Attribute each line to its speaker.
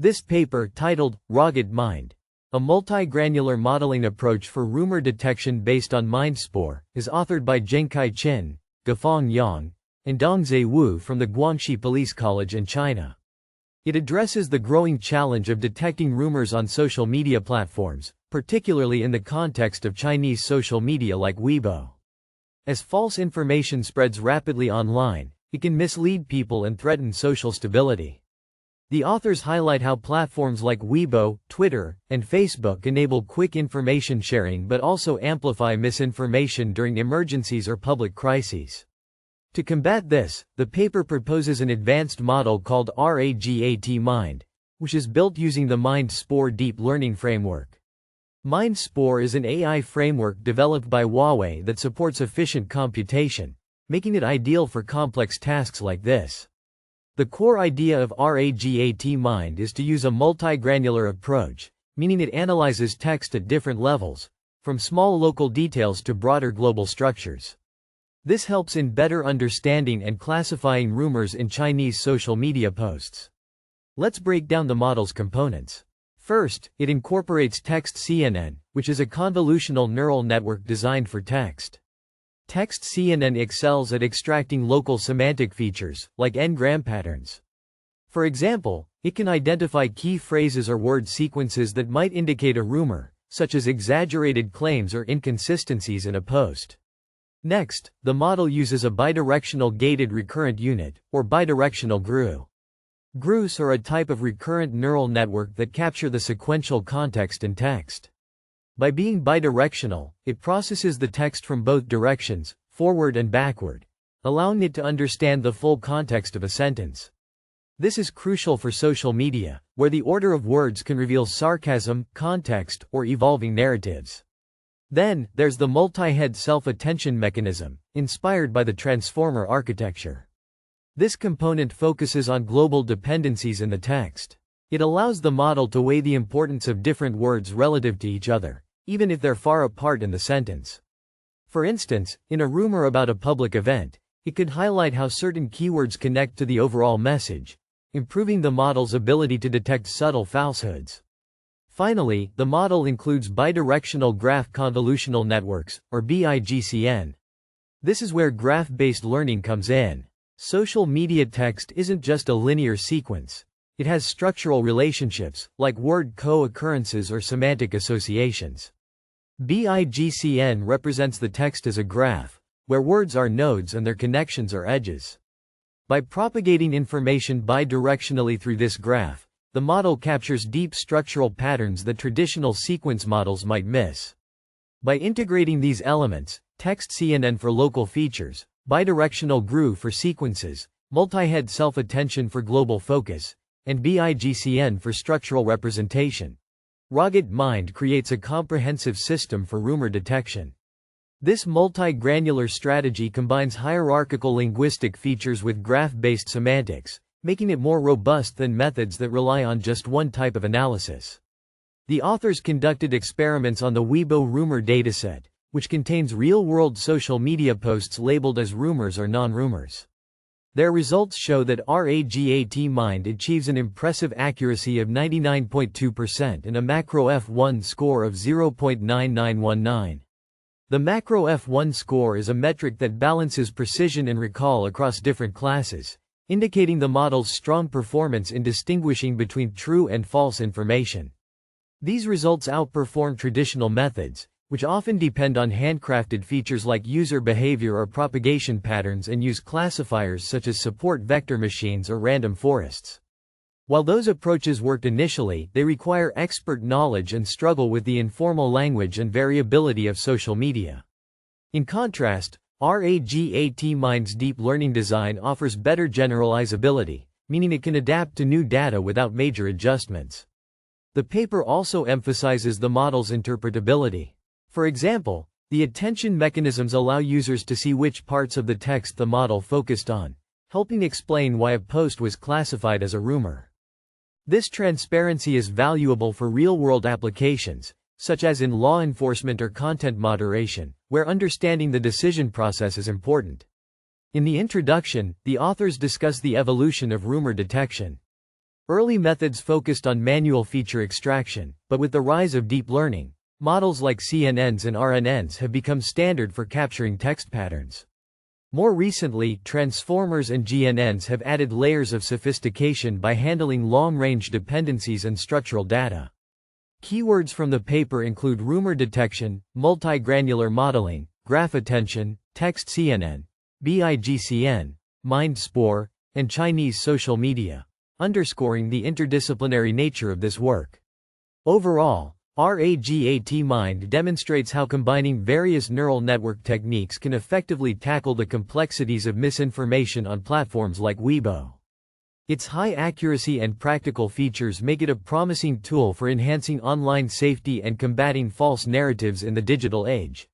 Speaker 1: This paper, titled RAGAT-Mind, a multi-granular modeling approach for rumor detection based on MindSpore, is authored by Zhengkai Chen, Gafeng Yang, and Dongze Wu from the Guangxi Police College in China. It addresses the growing challenge of detecting rumors on social media platforms, particularly in the context of Chinese social media like Weibo. As false information spreads rapidly online, it can mislead people and threaten social stability. The authors highlight how platforms like Weibo, Twitter, and Facebook enable quick information sharing but also amplify misinformation during emergencies or public crises. To combat this, the paper proposes an advanced model called RAGAT-Mind, which is built using the MindSpore deep learning framework. MindSpore is an AI framework developed by Huawei that supports efficient computation, making it ideal for complex tasks like this. The core idea of RAGAT-Mind is to use a multi-granular approach, meaning it analyzes text at different levels, from small local details to broader global structures. This helps in better understanding and classifying rumors in Chinese social media posts. Let's break down the model's components. First, it incorporates TextCNN, which is a convolutional neural network designed for text. TextCNN excels at extracting local semantic features, like n-gram patterns. For example, it can identify key phrases or word sequences that might indicate a rumor, such as exaggerated claims or inconsistencies in a post. Next, the model uses a bidirectional gated recurrent unit, or bidirectional GRU. GRUs are a type of recurrent neural network that capture the sequential context in text. By being bidirectional, it processes the text from both directions, forward and backward, allowing it to understand the full context of a sentence. This is crucial for social media, where the order of words can reveal sarcasm, context, or evolving narratives. Then, there's the multi-head self-attention mechanism, inspired by the transformer architecture. This component focuses on global dependencies in the text. It allows the model to weigh the importance of different words relative to each other, even if they're far apart in the sentence. For instance, in a rumor about a public event, it could highlight how certain keywords connect to the overall message, improving the model's ability to detect subtle falsehoods. Finally, the model includes bidirectional graph convolutional networks, or BiGCN. This is where graph-based learning comes in. Social media text isn't just a linear sequence. It has structural relationships, like word co-occurrences or semantic associations. BiGCN represents the text as a graph, where words are nodes and their connections are edges. By propagating information bidirectionally through this graph, the model captures deep structural patterns that traditional sequence models might miss. By integrating these elements, TextCNN for local features, bidirectional GRU for sequences, multi-head self-attention for global focus, and BiGCN for structural representation, RAGAT-Mind creates a comprehensive system for rumor detection. This multi-granular strategy combines hierarchical linguistic features with graph-based semantics, making it more robust than methods that rely on just one type of analysis. The authors conducted experiments on the Weibo rumor dataset, which contains real-world social media posts labeled as rumors or non-rumors. Their results show that RAGAT-Mind achieves an impressive accuracy of 99.2% and a macro F1 score of 0.9919. The macro F1 score is a metric that balances precision and recall across different classes, indicating the model's strong performance in distinguishing between true and false information. These results outperform traditional methods, which often depend on handcrafted features like user behavior or propagation patterns and use classifiers such as support vector machines or random forests. While those approaches worked initially, they require expert knowledge and struggle with the informal language and variability of social media. In contrast, RAGAT-Mind's deep learning design offers better generalizability, meaning it can adapt to new data without major adjustments. The paper also emphasizes the model's interpretability. For example, the attention mechanisms allow users to see which parts of the text the model focused on, helping explain why a post was classified as a rumor. This transparency is valuable for real-world applications, such as in law enforcement or content moderation, where understanding the decision process is important. In the introduction, the authors discuss the evolution of rumor detection. Early methods focused on manual feature extraction, but with the rise of deep learning, models like CNNs and RNNs have become standard for capturing text patterns. More recently, transformers and GNNs have added layers of sophistication by handling long-range dependencies and structural data. Keywords from the paper include rumor detection, multi-granular modeling, graph attention, TextCNN, BiGCN, MindSpore, and Chinese social media, underscoring the interdisciplinary nature of this work. Overall, RAGAT-Mind demonstrates how combining various neural network techniques can effectively tackle the complexities of misinformation on platforms like Weibo. Its high accuracy and practical features make it a promising tool for enhancing online safety and combating false narratives in the digital age.